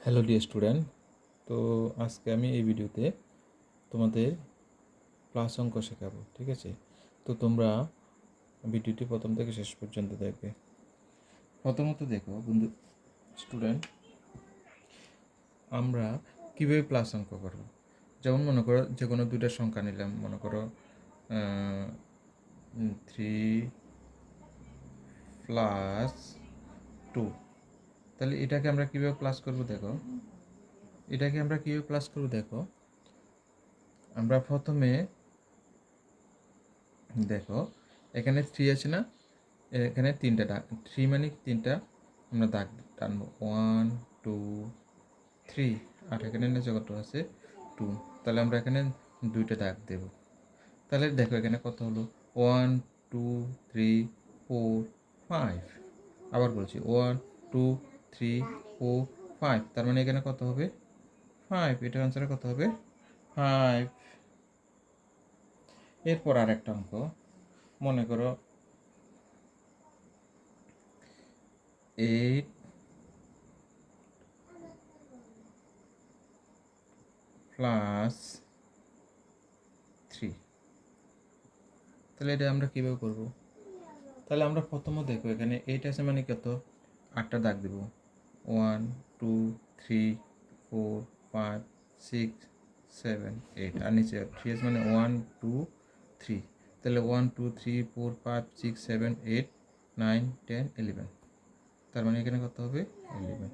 Hello dear student, তো আজকে আমি এই ভিডিওতে তোমাদের প্লাস অঙ্ক শেখাবো। ঠিক আছে, তো তোমরা ভিডিওটি প্রথম থেকে শেষ পর্যন্ত দেখবে। প্রথমত দেখো বন্ধু স্টুডেন্ট, আমরা কীভাবে প্লাস অঙ্ক করব। যেমন মনে করো যে কোনো দুইটা সংখ্যা নিলাম, মনে করো 3+2, তাহলে এটাকে আমরা কীভাবে প্লাস করব দেখো। আমরা প্রথমে দেখো এখানে 3 আছে না, এখানে তিনটা দাগ, 3 মানে তিনটা আমরা দাগ টানবো, 1 2 3, আর এখানে নিচে কত আছে 2, তাহলে আমরা এখানে দুইটা দাগ দেব। তাহলে দেখো এখানে কত হলো 1 2 3 4 5। আবার বলছি 1 2 3 4 5, তার মানে এখানে কত হবে 5, এটার আনসারে কত হবে 5। এরপর আরেকটা অঙ্ক, মনে করো 8 প্লাস 3, তাহলে এটা আমরা কীভাবে করব। তাহলে আমরা প্রথমে দেখো এখানে 8 আছে মানে কত, 8টা দাগ দেব, 1 2 3 4 5 6 7 8, আর নিচে 3 আছে মানে 1 2 3, তাহলে 1 2 3 4 5 6 7 8 9 10 11, তার মানে এখানে কত হবে 11।